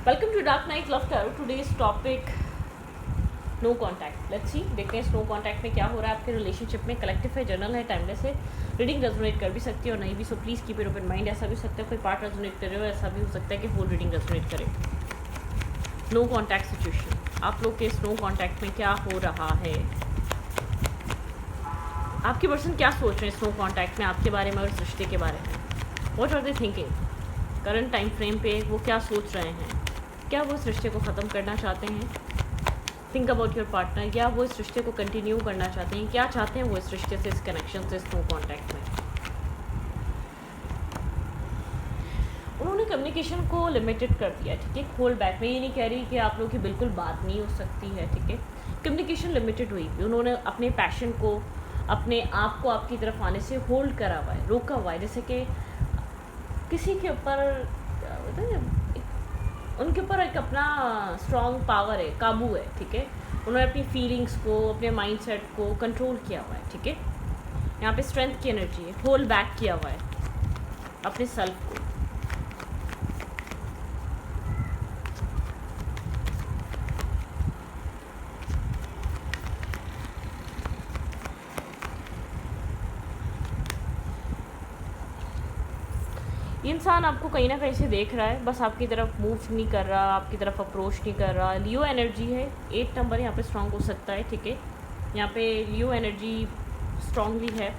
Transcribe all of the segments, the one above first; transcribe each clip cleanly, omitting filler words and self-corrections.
Welcome to Dark Night Love Tarot. Today's topic no contact. Let's see, देखते हैं no contact में क्या हो रहा है आपके रिलेशनशिप में. कलेक्टिव है, जर्नल है, टाइमलेस है. रीडिंग रेजोनेट कर भी सकती है और नहीं भी, so please keep it open mind. ऐसा भी हो सकता है कोई पार्ट रेजोनेट करे हो, ऐसा भी हो सकता है कि होल रीडिंग रेजोनेट करे. नो कॉन्टैक्ट सिचुएशन, आप लोग के इस नो कॉन्टैक्ट में क्या हो रहा है, आपके पर्सन क्या सोच रहे हैं इस नो कॉन्टैक्ट में आपके बारे में और इस रिश्ते के बारे में. What are they thinking current time frame पे, वो क्या सोच रहे हैं. क्या वो इस रिश्ते को ख़त्म करना चाहते हैं. Think about your partner. क्या वो इस रिश्ते को कंटिन्यू करना चाहते हैं, क्या चाहते हैं वो इस रिश्ते से, इस कनेक्शन से, इस नो कॉन्टैक्ट में. उन्होंने कम्युनिकेशन को लिमिटेड कर दिया, ठीक है. होल्ड बैक, मैं ये नहीं कह रही कि आप लोगों की बिल्कुल बात नहीं हो सकती है, ठीक है. कम्युनिकेशन लिमिटेड हुई भी, उन्होंने अपने पैशन को, अपने आप को आपकी तरफ आने से होल्ड करा हुआ है, रोका हुआ है. जैसे कि किसी के ऊपर उनके ऊपर एक अपना स्ट्रॉन्ग पावर है, काबू है, ठीक है. उन्होंने अपनी फीलिंग्स को, अपने माइंडसेट को कंट्रोल किया हुआ है, ठीक है. यहाँ पे स्ट्रेंथ की एनर्जी है, होल्ड बैक किया हुआ है अपने सेल्फ को. इंसान आपको कहीं ना कहीं से देख रहा है, बस आपकी तरफ मूव नहीं कर रहा, आपकी तरफ अप्रोच नहीं कर रहा. लियो एनर्जी है, 8 नंबर यहाँ पे स्ट्रॉन्ग हो सकता है, ठीक है. यहाँ पे लियो एनर्जी स्ट्रॉन्गली है.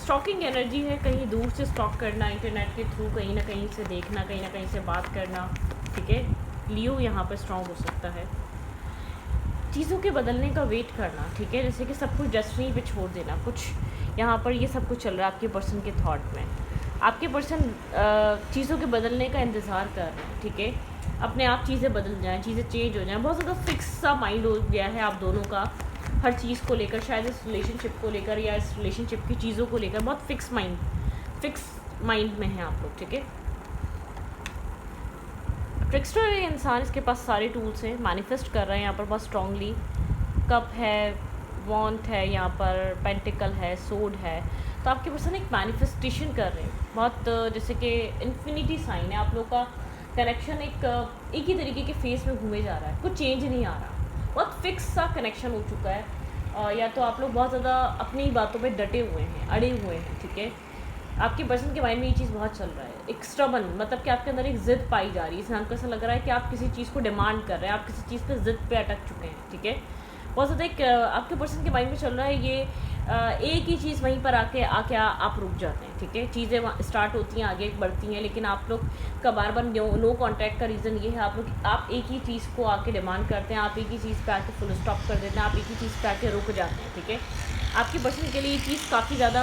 स्टॉकिंग एनर्जी है, कहीं दूर से स्टॉक करना, इंटरनेट के थ्रू कहीं ना कहीं से देखना, कहीं ना कहीं से बात करना, ठीक है. लियो यहाँ पर स्ट्रॉन्ग हो सकता है. चीज़ों के बदलने का वेट करना, ठीक है. जैसे कि सब कुछ डेस्टिनी पे छोड़ देना, कुछ यहाँ पर ये सब कुछ चल रहा है आपके पर्सन के थॉट में. आपके पर्सन चीज़ों के बदलने का इंतज़ार कर रहे हैं, ठीक है. अपने आप चीज़ें बदल जाएं, चीज़ें चेंज हो जाएं. बहुत ज़्यादा फिक्स सा माइंड हो गया है आप दोनों का हर चीज़ को लेकर, शायद इस रिलेशनशिप को लेकर या इस रिलेशनशिप की चीज़ों को लेकर बहुत फिक्स माइंड में है आप लोग, ठीक है. ट्रिक्स्टर है इंसान, इसके पास सारे टूल्स हैं, मैनिफेस्ट कर रहे हैं यहाँ पर बहुत स्ट्रांगली. कप है, वॉन्ट है, यहाँ पर पेंटिकल है, सोड है. तो आपके पर्सन एक मैनिफेस्टेशन कर रहे हैं बहुत, जैसे कि इन्फिनिटी साइन है. आप लोग का कनेक्शन एक ही तरीके के फेस में घूमे जा रहा है, कुछ चेंज नहीं आ रहा. बहुत फिक्स सा कनेक्शन हो चुका है. या तो आप लोग बहुत ज़्यादा अपनी बातों पे डटे हुए हैं, अड़े हुए हैं, ठीक है. आपके पर्सन के माइंड में ये चीज़ बहुत चल रहा है, एक स्टबन, मतलब कि आपके अंदर एक ज़िद पाई जा रही है. इंसान को ऐसा लग रहा है कि आप किसी चीज़ को डिमांड कर रहे हैं, आप किसी चीज़ पे ज़िद पे अटक चुके हैं, ठीक है. बहुत ज़्यादा एक आपके पर्सन के माइंड में चल रहा है ये, एक ही चीज़ वहीं पर आके आप रुक जाते हैं, ठीक है. चीज़ें स्टार्ट होती हैं, आगे बढ़ती हैं, लेकिन आप लोग का बार बार नो कॉन्टैक्ट का रीज़न ये है, आप एक ही चीज़ को आके डिमांड करते हैं, आप एक ही चीज़ पे आके फुल स्टॉप कर देते हैं, आप एक ही चीज़ पे आके रुक जाते हैं, ठीक है. आपके पर्सन के लिए ये चीज़ काफ़ी ज़्यादा,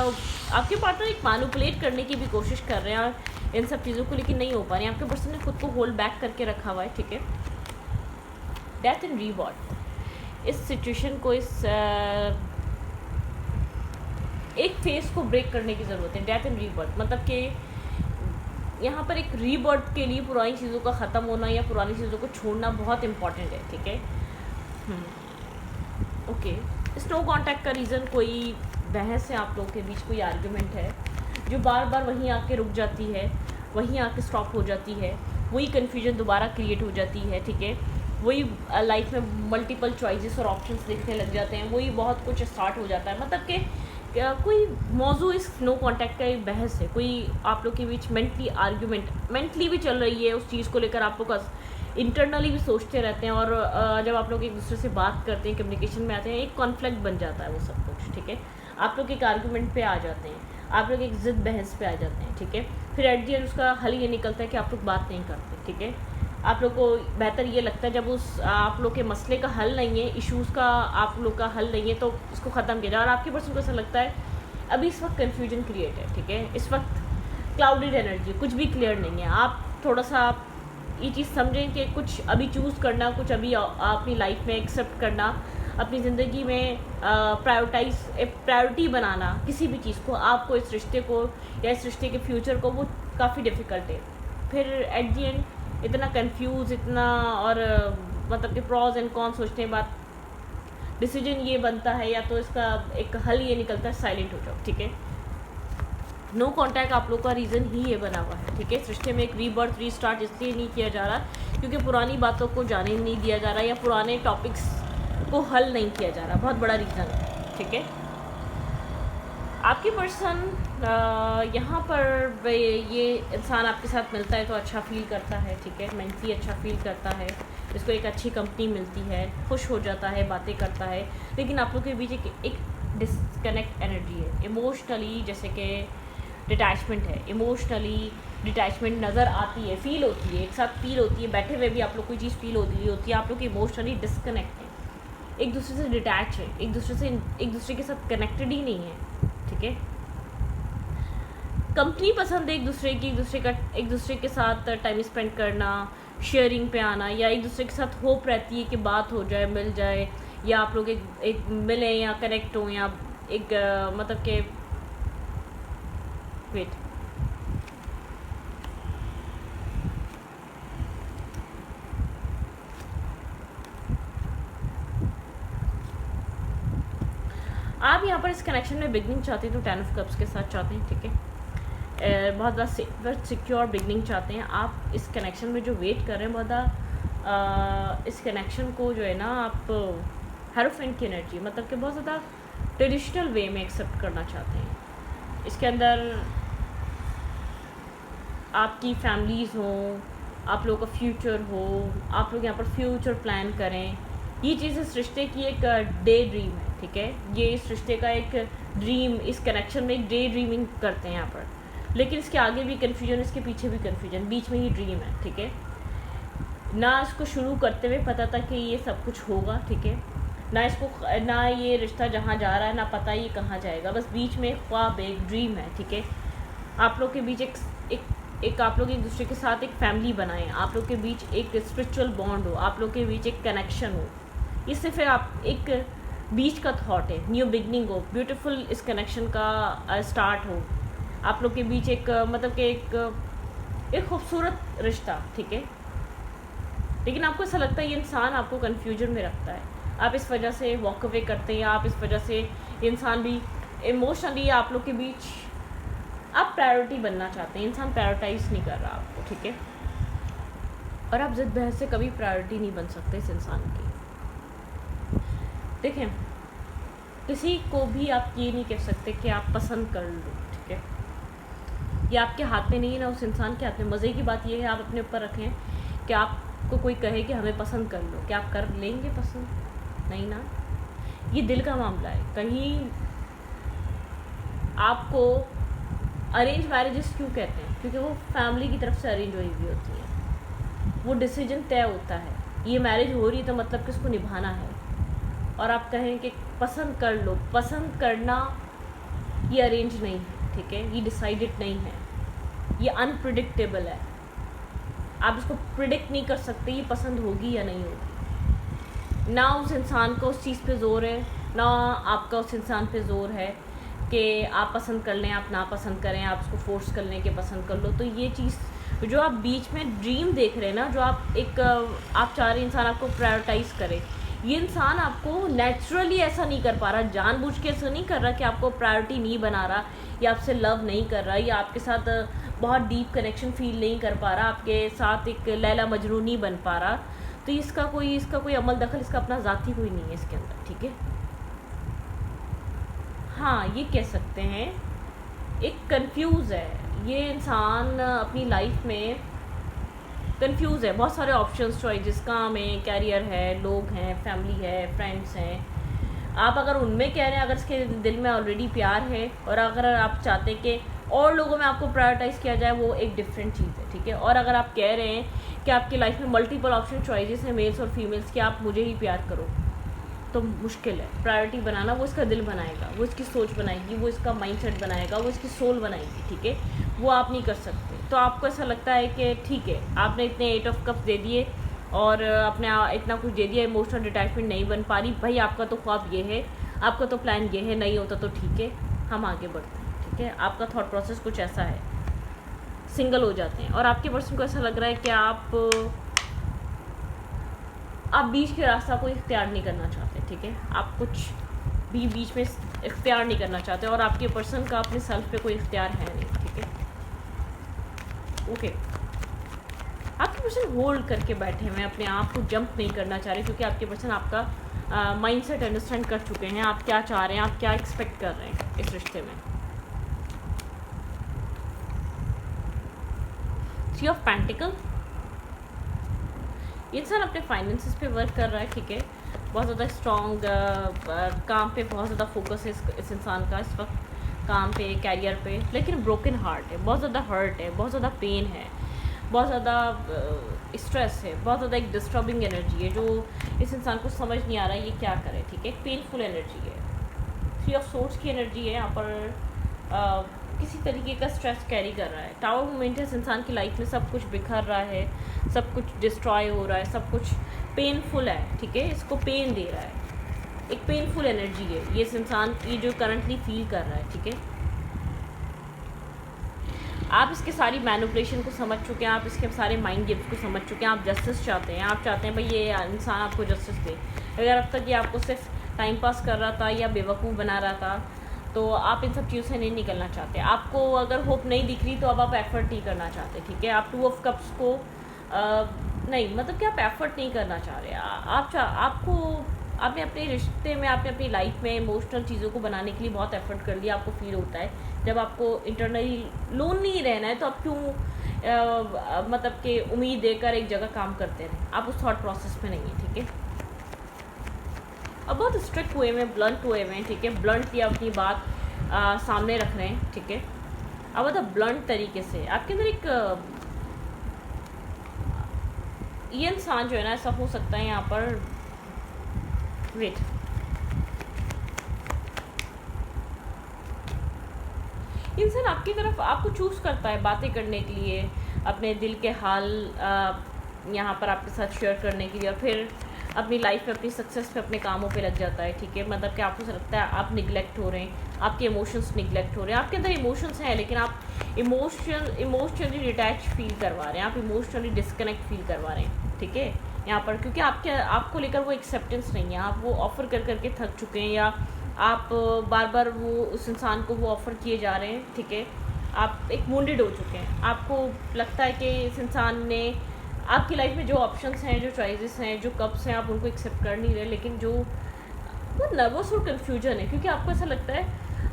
आपके पार्टनर एक मैनिपुलेट करने की भी कोशिश कर रहे हैं और इन सब चीज़ों को, लेकिन नहीं हो पा रही है. आपके पर्सन ने खुद को होल्ड बैक करके रखा हुआ है, ठीक है. डेथ एंड रीबॉर्थ, इस सिचुएशन को, इस एक फेस को ब्रेक करने की ज़रूरत है. डेथ एंड रीबर्थ मतलब कि यहाँ पर एक रीबर्थ के लिए पुरानी चीज़ों का ख़त्म होना या पुरानी चीज़ों को छोड़ना बहुत इंपॉर्टेंट है, ठीक है. ओके. इस नो कॉन्टैक्ट का रीज़न कोई बहस है, आप लोगों के बीच कोई आर्ग्यूमेंट है जो बार बार वहीं आके रुक जाती है, वहीं आके स्टॉप हो जाती है, वही कन्फ्यूजन दोबारा क्रिएट हो जाती है, ठीक है. वही लाइफ में मल्टीपल चॉइसेस और ऑप्शंस दिखने लग जाते हैं, वही बहुत कुछ स्टार्ट हो जाता है. मतलब कि कोई मौजू इस नो कॉन्टैक्ट का एक बहस है, कोई आप लोग के बीच मेंटली आर्ग्यूमेंट मेंटली भी चल रही है. उस चीज़ को लेकर आप लोग का इंटरनली भी सोचते रहते हैं, और जब आप लोग एक दूसरे से बात करते हैं, कम्युनिकेशन में आते हैं, एक कॉन्फ्लिक्ट बन जाता है वो सब कुछ, ठीक है. आप लोग एक आर्ग्यूमेंट पे आ जाते हैं, आप लोग एक ज़िद बहस पे आ जाते हैं, ठीक है. फिर एट दी एंड उसका हल ये निकलता है कि आप लोग बात नहीं करते, ठीक है. आप लोग को बेहतर ये लगता है जब उस आप लोग के मसले का हल नहीं है, इश्यूज़ का आप लोग का हल नहीं है, तो उसको ख़त्म किया जाए. और आपके पर्सन को ऐसा लगता है अभी इस वक्त कन्फ्यूजन क्रिएट है, ठीक है. इस वक्त क्लाउडेड एनर्जी, कुछ भी क्लियर नहीं है. आप थोड़ा सा आप ये चीज़ समझें कि कुछ अभी चूज़ करना, कुछ अभी अपनी लाइफ में एक्सेप्ट करना, अपनी ज़िंदगी में प्रायोरिटी बनाना किसी भी चीज़ को, आपको इस रिश्ते को या इस रिश्ते के फ्यूचर को, वो काफ़ी डिफ़िकल्ट है. फिर एट दी एंड इतना कंफ्यूज, इतना, और मतलब कि प्रॉज एंड कॉन सोचने के बाद डिसीजन ये बनता है, या तो इसका एक हल ये निकलता है साइलेंट हो जाओ, ठीक है. नो कॉन्टैक्ट आप लोग का रीज़न ही ये बना हुआ है, ठीक है। इस रिश्ते में एक रीबर्थ रीस्टार्ट इसलिए नहीं किया जा रहा क्योंकि पुरानी बातों को जाने नहीं दिया जा रहा या पुराने टॉपिक्स को हल नहीं किया जा रहा, बहुत बड़ा रीज़न है, ठीक है। आपकी पर्सन यहाँ पर ये इंसान आपके साथ मिलता है तो अच्छा फील करता है, ठीक है। मेंटली अच्छा फील करता है, इसको एक अच्छी कंपनी मिलती है, खुश हो जाता है, बातें करता है, लेकिन आप लोग के बीच एक डिस्कनेक्ट एनर्जी है। इमोशनली जैसे कि डिटैचमेंट है, इमोशनली डिटैचमेंट नज़र आती है, फील होती है, एक साथ फील होती है, बैठे हुए भी आप लोग कोई चीज़ फील होती है, आप लोग इमोशनली डिस्कनेक्ट है, एक दूसरे से डिटैच है, एक दूसरे के साथ कनेक्टेड ही नहीं है, ठीक है। कंपनी पसंद है एक दूसरे के साथ टाइम स्पेंड करना, शेयरिंग पे आना, या एक दूसरे के साथ होप रहती है कि बात हो जाए, मिल जाए, या आप लोग एक मिलें या कनेक्ट हों, या एक मतलब के वेट आप यहाँ पर इस कनेक्शन में बिगनिंग चाहते हैं तो 10 ऑफ कप्स के साथ चाहते हैं, ठीक है। बहुत ज़्यादा सिक्योर बिगनिंग चाहते हैं आप। इस कनेक्शन में जो वेट कर रहे हैं बहुत ज़्यादा इस कनेक्शन को जो है ना आप हेरोफेंट की एनर्जी मतलब कि बहुत ज़्यादा ट्रेडिशनल वे में एक्सेप्ट करना चाहते हैं। इसके अंदर आपकी फैमिलीज़ हों, आप लोगों का फ्यूचर हो, आप लोग यहाँ पर फ्यूचर प्लान करें, ये चीज़ इस रिश्ते की एक डे ड्रीम है, ठीक है। ये इस रिश्ते का एक ड्रीम, इस कनेक्शन में एक डे ड्रीमिंग करते हैं यहाँ पर, लेकिन इसके आगे भी कन्फ्यूजन, इसके पीछे भी कन्फ्यूजन, बीच में ही ड्रीम है, ठीक है। ना इसको शुरू करते हुए पता था कि ये सब कुछ होगा, ठीक है, ना ये रिश्ता जहाँ जा रहा है ना पता ये कहाँ जाएगा, बस बीच में ख्वाब है, एक ड्रीम है, ठीक है। आप लोग के बीच एक आप लोग एक दूसरे के साथ एक फैमिली बनाएं, आप लोग के बीच एक स्पिरिचुअल बॉन्ड हो, आप लोग के बीच एक कनेक्शन हो, इससे फिर आप एक बीच का थॉट है, न्यू बिगनिंग हो, ब्यूटीफुल इस कनेक्शन का स्टार्ट हो, आप लोग के बीच एक मतलब कि एक खूबसूरत रिश्ता, ठीक है। लेकिन आपको ऐसा लगता है ये इंसान आपको कन्फ्यूजन में रखता है, आप इस वजह से वॉक अवे करते हैं, या आप इस वजह से इंसान भी इमोशनली आप लोग के बीच आप प्रायोरिटी बनना चाहते हैं, इंसान प्रायोरिटाइज नहीं कर रहा आपको, ठीक है। और आप जिद बहस से कभी प्रायोरिटी नहीं बन सकते इस इंसान की। देखें, किसी को भी आप ये नहीं कह सकते कि आप पसंद कर लो, ठीक है। ये आपके हाथ में नहीं है, ना उस इंसान के हाथ में। मज़े की बात ये है, आप अपने ऊपर रखें कि आपको कोई कहे कि हमें पसंद कर लो, क्या आप कर लेंगे पसंद? नहीं ना, ये दिल का मामला है। कहीं आपको अरेंज मैरिजेस क्यों कहते हैं? क्योंकि वो फैमिली की तरफ से अरेंज हुई हुई होती है, वो डिसीजन तय होता है, ये मैरिज हो रही है तो मतलब कि उसको निभाना है। और आप कहें कि पसंद कर लो, पसंद करना ये अरेंज नहीं है, ठीक है, ये डिसाइडेड नहीं है, ये अनप्रिडिक्टेबल है। आप इसको प्रिडिक्ट नहीं कर सकते ये पसंद होगी या नहीं होगी। ना उस इंसान को उस चीज़ पे ज़ोर है, ना आपका उस इंसान पे ज़ोर है कि आप पसंद कर लें, आप ना पसंद करें, आप उसको फोर्स कर लें कि पसंद कर लो। तो ये चीज़ जो आप बीच में ड्रीम देख रहे हैं ना, जो आप चाह रहे इंसान आपको प्रायोरिटाइज़ करे, ये इंसान आपको नेचुरली ऐसा नहीं कर पा रहा, जानबूझ के ऐसा नहीं कर रहा कि आपको प्रायोरिटी नहीं बना रहा, या आपसे लव नहीं कर रहा, या आपके साथ बहुत डीप कनेक्शन फील नहीं कर पा रहा, आपके साथ एक लैला मजनू नहीं बन पा रहा। तो इसका कोई अमल दखल, इसका अपना ज़ाती कोई नहीं है इसके अंदर, ठीक है। हाँ, ये कह सकते हैं एक कंफ्यूज है ये इंसान, अपनी लाइफ में कंफ्यूज है, बहुत सारे ऑप्शंस, चॉइसेस, काम है, कैरियर है, लोग हैं, फैमिली है, फ्रेंड्स हैं। आप अगर उनमें कह रहे हैं, अगर इसके दिल में ऑलरेडी प्यार है, और अगर आप चाहते हैं कि और लोगों में आपको प्रायोरिटाइज़ किया जाए, वो एक डिफरेंट चीज़ है, ठीक है। और अगर आप कह रहे हैं कि आपकी लाइफ में मल्टीपल ऑप्शन चॉइसेस हैं, मेल्स और फीमेल्स, कि आप मुझे ही प्यार करो, तो मुश्किल है। प्रायोरिटी बनाना वो इसका दिल बनाएगा, वो इसकी सोच बनाएगी, वो इसका माइंडसेट बनाएगा, वो इसकी सोल बनाएगी, ठीक है, वो आप नहीं कर सकते। तो आपको ऐसा लगता है कि ठीक है, आपने इतने 8 ऑफ कप्स दे दिए और आपने इतना कुछ दे दिया, इमोशनल डिटैचमेंट नहीं बन पा रही, भाई आपका तो ख्वाब ये है, आपका तो प्लान ये है, नहीं होता तो ठीक है, हम आगे बढ़ते हैं, ठीक है। आपका थॉट प्रोसेस कुछ ऐसा है, सिंगल हो जाते हैं, और आपके पर्सन को ऐसा लग रहा है कि आप बीच के रास्ता को इख्तियार नहीं करना चाहते, ठीक है। आप कुछ भी बीच में इख्तियार नहीं करना चाहते, और आपके पर्सन का अपने सेल्फ पे कोई इख्तियार है नहीं। ओके, आपके पर्सन होल्ड करके बैठे हुए हैं, अपने आप को जंप नहीं करना चाह रहे, क्योंकि आपके पर्सन आपका माइंडसेट अंडरस्टैंड कर चुके हैं, आप क्या चाह रहे हैं, आप क्या एक्सपेक्ट कर रहे हैं इस रिश्ते में। थ्री ऑफ पेंटिकल, इंसान अपने फाइनेंसेस पे वर्क कर रहा है, ठीक है, बहुत ज़्यादा स्ट्रॉन्ग काम पे बहुत ज़्यादा फोकस है इस इंसान का इस वक्त, काम पे, कैरियर पे, लेकिन ब्रोकन हार्ट है, बहुत ज़्यादा हर्ट है, बहुत ज़्यादा पेन है, बहुत ज़्यादा स्ट्रेस है, बहुत ज़्यादा एक डिस्टर्बिंग एनर्जी है जो इस इंसान को समझ नहीं आ रहा है ये क्या करे, ठीक है, एक पेनफुल एनर्जी है। थ्री ऑफ सोर्ड्स की एनर्जी है यहाँ पर, किसी तरीके का स्ट्रेस कैरी कर रहा है। टावर मोमेंट है, इस इंसान की लाइफ में सब कुछ बिखर रहा है, सब कुछ डिस्ट्रॉय हो रहा है, सब कुछ पेनफुल है, ठीक है, इसको पेन दे रहा है, एक पेनफुल एनर्जी है ये इस इंसान ये जो करंटली फील कर रहा है, ठीक है। आप इसके सारी मैनिपुलेशन को समझ चुके हैं, आप इसके सारे माइंड गेम्स को समझ चुके हैं, आप जस्टिस चाहते हैं, आप चाहते हैं भाई ये इंसान आपको जस्टिस दे। अगर अब तक ये आपको सिर्फ टाइम पास कर रहा था या बेवकूफ़ बना रहा था, तो आप इन सब चीज़ों से नहीं निकलना चाहते। आपको अगर होप नहीं दिख रही तो अब आप एफर्ट नहीं करना चाहते, ठीक है। आप टू ऑफ कप्स को नहीं, मतलब कि आप एफर्ट नहीं करना चाह रहे, आपको आपने अपने रिश्ते में, आपने अपनी लाइफ में इमोशनल चीज़ों को बनाने के लिए बहुत एफर्ट कर लिया। आपको फील होता है जब आपको इंटरनली लोन नहीं रहना है तो आप क्यों मतलब कि उम्मीद देकर एक जगह काम करते रहें, आप उस थॉट प्रोसेस में नहीं है, ठीक है। अब बहुत स्ट्रिक्ट हुए में, ब्लंट हुए में, ठीक है, ब्लंट या अपनी बात सामने रख रहे हैं, ठीक है। अब मतलब ब्लंट तरीके से आपके अंदर एक ये इंसान जो है ना, ऐसा हो सकता है यहाँ पर, वेट, इंसान आपकी तरफ आपको चूज़ करता है बातें करने के लिए, अपने दिल के हाल यहाँ पर आपके साथ शेयर करने के लिए, और फिर अपनी लाइफ में, अपनी सक्सेस पे, अपने कामों पे लग जाता है, ठीक है। मतलब कि आपको लगता है आप निगलेक्ट हो रहे हैं, आपके इमोशंस निगलेक्ट हो रहे हैं, आपके अंदर इमोशंस हैं लेकिन आप इमोशनली डिटैच फील करवा रहे हैं, आप इमोशनली डिस्कनेक्ट फील करवा रहे हैं, ठीक है, यहाँ पर, क्योंकि आपको लेकर वो एक्सेप्टेंस नहीं है, आप वो ऑफ़र कर करके थक चुके हैं, या आप बार बार वो उस इंसान को वो ऑफ़र किए जा रहे हैं, ठीक है। आप एक वुंडेड हो चुके हैं, आपको लगता है कि इस इंसान ने आपकी लाइफ में जो ऑप्शंस हैं, जो चॉइसेस हैं, जो कप्स हैं, आप उनको एक्सेप्ट कर नहीं रहे, लेकिन जो वो नर्वस और कन्फ्यूजन है, क्योंकि आपको ऐसा लगता है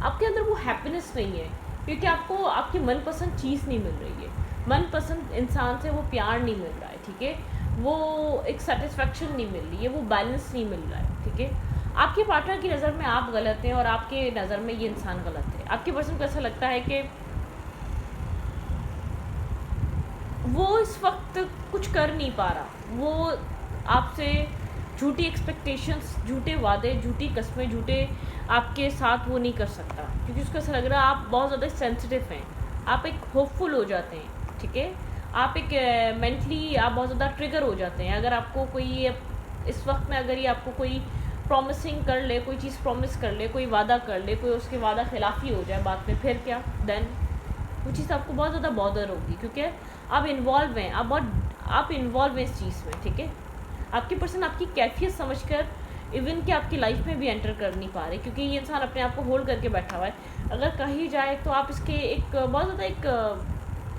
आपके अंदर वो हैप्पीनेस नहीं है, क्योंकि आपको आपकी मनपसंद चीज़ नहीं मिल रही है, मनपसंद इंसान से वो प्यार नहीं मिल रहा है, ठीक है, वो एक सेटिस्फेक्शन नहीं मिल रही है, वो बैलेंस नहीं मिल रहा है, ठीक है। आपके पार्टनर की नज़र में आप गलत हैं और आपके नज़र में ये इंसान गलत है। आपके पर्सन को ऐसा लगता है कि वो इस वक्त कुछ कर नहीं पा रहा, वो आपसे झूठी एक्सपेक्टेशंस, झूठे वादे, झूठी कस्में, झूठे आपके साथ वो नहीं कर सकता, क्योंकि उसको ऐसा लग रहा है आप बहुत ज़्यादा सेंसिटिव हैं, आप एक होपफुल हो जाते हैं, ठीक है, आप एक मेंटली आप बहुत ज़्यादा ट्रिगर हो जाते हैं। अगर आपको कोई इस वक्त में अगर ये आपको कोई प्रॉमिसिंग कर ले, कोई चीज़ प्रॉमिस कर ले, कोई वादा कर ले, कोई उसके वादा खिलाफ़ी हो जाए बाद में, फिर क्या, देन वो चीज़ आपको बहुत ज़्यादा बॉदर होगी, क्योंकि आप इन्वॉल्व हैं, आप इन्वॉल्व हैं इस चीज़ में, ठीक है। आपकी पर्सन आपकी कैफियत समझकर इवन कि आपकी लाइफ में भी एंटर कर नहीं पा रहे, क्योंकि ये इंसान अपने आप को होल्ड करके बैठा हुआ है। अगर कही जाए तो आप इसके एक बहुत ज़्यादा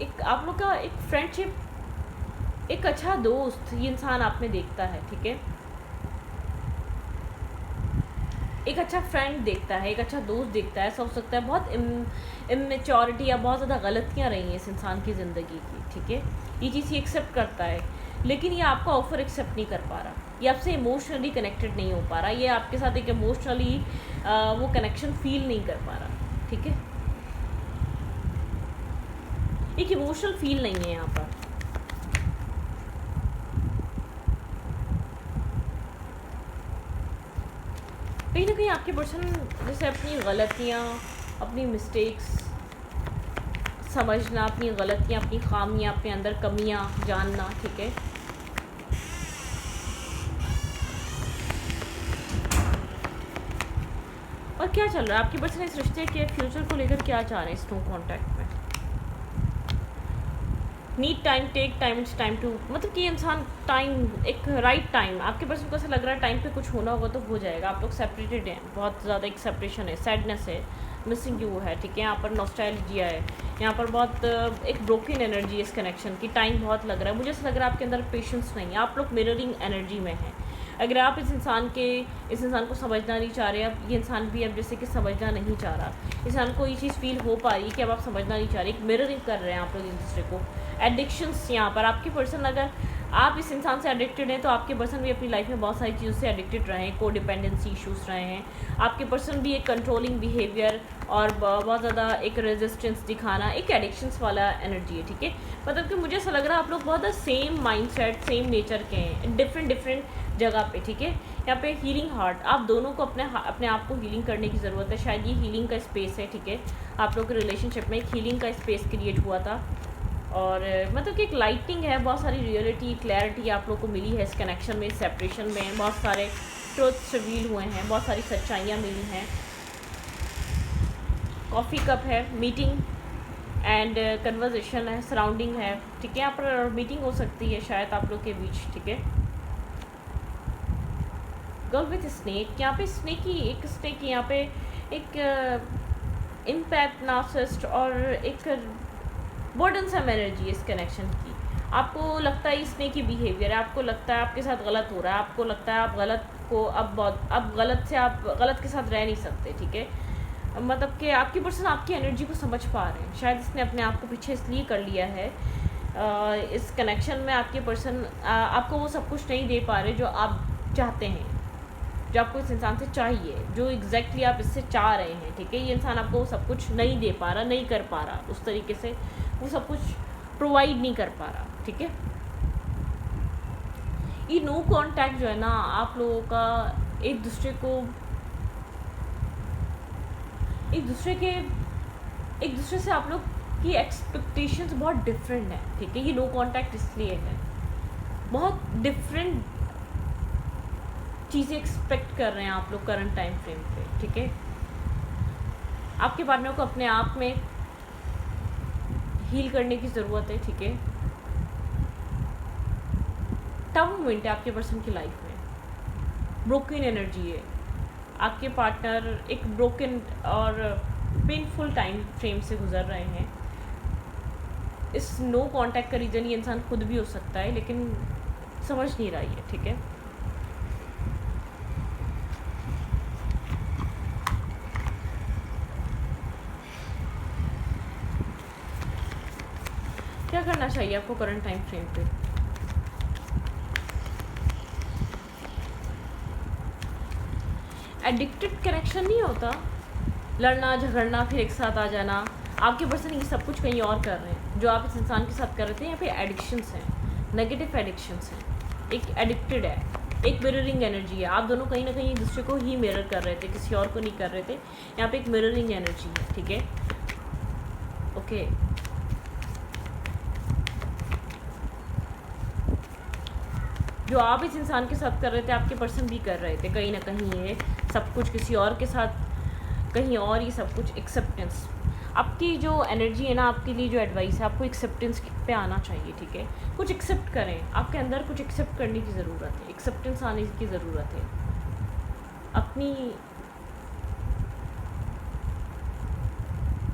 एक आप लोग का एक फ्रेंडशिप, एक अच्छा दोस्त ये इंसान आप में देखता है, ठीक है, एक अच्छा फ्रेंड देखता है, एक अच्छा दोस्त देखता है। ऐसा हो सकता है बहुत इमेच्योरिटी या बहुत ज़्यादा गलतियाँ रही हैं इस इंसान की ज़िंदगी की, ठीक है, ये चीज़ ये एक्सेप्ट करता है, लेकिन ये आपका ऑफ़र एक्सेप्ट नहीं कर पा रहा, ये आपसे इमोशनली कनेक्टेड नहीं हो पा रहा, ये आपके साथ एक इमोशनली वो कनेक्शन फील नहीं कर पा रहा, ठीक है, एक इमोशनल फील नहीं है यहाँ पर। कहीं ना कहीं आपके पर्सन जैसे अपनी गलतियाँ, अपनी मिस्टेक्स समझना, अपनी गलतियाँ, अपनी खामियाँ, अपने अंदर कमियाँ जानना, ठीक है, और क्या चल रहा है आपके पर्सन इस रिश्ते के फ्यूचर को लेकर क्या चाह रहे हैं इस नो कॉन्टैक्ट में। Need time, take time, it's time to, मतलब कि इंसान टाइम, एक राइट टाइम, आपके पर्सन को ऐसा लग रहा है टाइम पे कुछ होना होगा तो हो जाएगा। आप लोग सेपरेटेड हैं, बहुत ज़्यादा एक सेपरेशन है, सैडनेस है, मिसिंग यू है, ठीक है, यहाँ पर नॉस्टैल्जिया है, यहाँ पर बहुत एक ब्रोकन एनर्जी है इस कनेक्शन की, टाइम बहुत लग रहा है, मुझे ऐसा लग रहा है आपके अंदर पेशेंस नहीं है, आप लोग मिररिंग एनर्जी में हैं। अगर आप इस इंसान को समझना नहीं चाह रहे, अब ये इंसान भी अब जैसे कि समझना नहीं चाह रहा, इंसान को ये चीज़ फील हो पा रही है कि अब आप समझना नहीं चाह रहे, एक मिररिंग कर रहे हैं आप लोग एक दूसरे को। एडिक्शंस यहाँ पर आपके पर्सन, अगर आप इस इंसान से एडिक्टेड हैं तो आपके पर्सन भी अपनी लाइफ में बहुत सारी चीज़ों से एडिक्टेड रहे हैं, को डिपेंडेंसी इशूज़ रहे हैं। आपके पर्सन भी एक कंट्रोलिंग बिहेवियर और बहुत ज़्यादा एक रेजिस्टेंस दिखाना, एक एडिक्शंस वाला एनर्जी है, ठीक है। मतलब कि मुझे ऐसा लग रहा है आप लोग बहुत ज़्यादा सेम माइंडसेट, सेम नेचर के हैं, डिफरेंट जगह पे, ठीक है। यहाँ पे हीलिंग हार्ट, आप दोनों को अपने आप को हीलिंग करने की ज़रूरत है, शायद ये हीलिंग का स्पेस है, ठीक है। आप लोग के रिलेशनशिप में एक हीलिंग का स्पेस क्रिएट हुआ था और मतलब कि एक लाइटिंग है, बहुत सारी रियलिटी, क्लैरिटी आप लोग को मिली है इस कनेक्शन में, सेपरेशन में बहुत सारे ट्रुथ्स रिवील हुए हैं, बहुत सारी सच्चाइयाँ मिली हैं। कॉफ़ी कप है, मीटिंग एंड कन्वर्सेशन है, सराउंडिंग है, ठीक है। यहाँ पर मीटिंग हो सकती है शायद आप लोग के बीच, ठीक है। गर्ल विथ स्नेक, यहाँ पे स्नेक यहाँ पे एक इम्पैक्ट नार्सिसिस्ट और एक बर्डनसम एनर्जी है इस कनेक्शन की। आपको लगता है इसने की बिहेवियर है, आपको लगता है आपके साथ गलत हो रहा है, आपको लगता है आप गलत को अब गलत से आप गलत के साथ रह नहीं सकते, ठीक है। मतलब कि आपकी पर्सन आपकी एनर्जी को समझ पा रहे हैं, शायद इसने अपने आप को पीछे इसलिए कर लिया है इस कनेक्शन में। आपके पर्सन आपको वो सब कुछ नहीं दे पा रहे जो आप चाहते हैं, जो आपको इस इंसान से चाहिए, जो एग्जैक्टली आप इससे चाह रहे हैं, ठीक है। ये इंसान आपको वो सब कुछ नहीं दे पा रहा, नहीं कर पा रहा, उस तरीके से वो सब कुछ प्रोवाइड नहीं कर पा रहा, ठीक है। ये नो कांटेक्ट जो है ना, आप लोगों का एक दूसरे से आप लोग की एक्सपेक्टेशंस बहुत डिफरेंट है, ठीक है। ये नो कांटेक्ट इसलिए है, बहुत डिफरेंट चीज़ें एक्सपेक्ट कर रहे हैं आप लोग करंट टाइम फ्रेम पे, ठीक है। आपके पार्टनर को अपने आप में हील करने की ज़रूरत है, ठीक है। टफ मोमेंट है आपके पर्सन की लाइफ में, ब्रोकन एनर्जी है, आपके पार्टनर एक ब्रोकन और पेनफुल टाइम फ्रेम से गुजर रहे हैं। इस नो कांटेक्ट का रीज़न ये इंसान खुद भी हो सकता है, लेकिन समझ नहीं रहा है, ठीक है। क्या करना चाहिए आपको करंट टाइम फ्रेम पे? एडिक्टेड कनेक्शन नहीं होता, लड़ना झगड़ना फिर एक साथ आ जाना। आपके पर्सन ये सब कुछ कहीं और कर रहे हैं, जो आप इस इंसान के साथ कर रहे थे। यहाँ पे एडिक्शंस हैं, नेगेटिव एडिक्शंस हैं, एक एडिक्टेड है, एक मिररिंग एनर्जी है। आप दोनों कहीं ना कहीं एक दूसरे को ही मिरर कर रहे थे, किसी और को नहीं कर रहे थे। यहाँ पे एक मिररिंग एनर्जी है, ठीक है, ओके। जो आप इस इंसान के साथ कर रहे थे, आपके पर्सन भी कर रहे थे कहीं ना कहीं। ये सब कुछ किसी और के साथ कहीं और, ये सब कुछ एक्सेप्टेंस। आपकी जो एनर्जी है ना, आपके लिए जो एडवाइस है, आपको एक्सेप्टेंस पे आना चाहिए, ठीक है। कुछ एक्सेप्ट करें, आपके अंदर कुछ एक्सेप्ट करने की ज़रूरत है, एक्सेप्टेंस आने की ज़रूरत है अपनी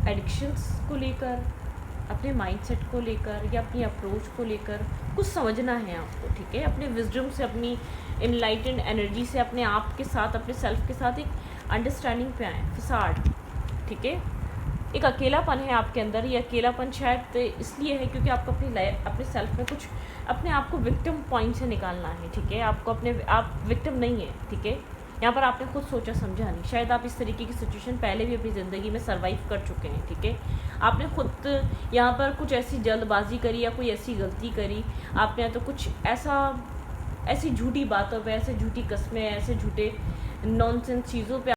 एडिक्शंस को लेकर, अपने माइंडसेट को लेकर या अपनी अप्रोच को लेकर कुछ समझना है आपको, ठीक है। अपने विजडम से, अपनी इनलाइटेंड एनर्जी से अपने आप के साथ, अपने सेल्फ के साथ एक अंडरस्टैंडिंग पे आए, फसाड, ठीक है। एक अकेलापन है आपके अंदर, ये अकेलापन शायद इसलिए है क्योंकि आपको अपने सेल्फ में कुछ अपने आप को विक्टिम पॉइंट से निकालना है, ठीक है। आपको आप विक्टिम नहीं है, ठीक है। यहाँ पर आपने खुद सोचा समझा नहीं, शायद आप इस तरीके की सिचुएशन पहले भी अपनी ज़िंदगी में सर्वाइव कर चुके हैं, ठीक है। आपने खुद यहाँ पर कुछ ऐसी जल्दबाजी करी या कोई ऐसी गलती करी, आपने या तो कुछ ऐसी झूठी बातों पे, ऐसे झूठी कस्में, ऐसे झूठे नॉनसेंस चीज़ों पे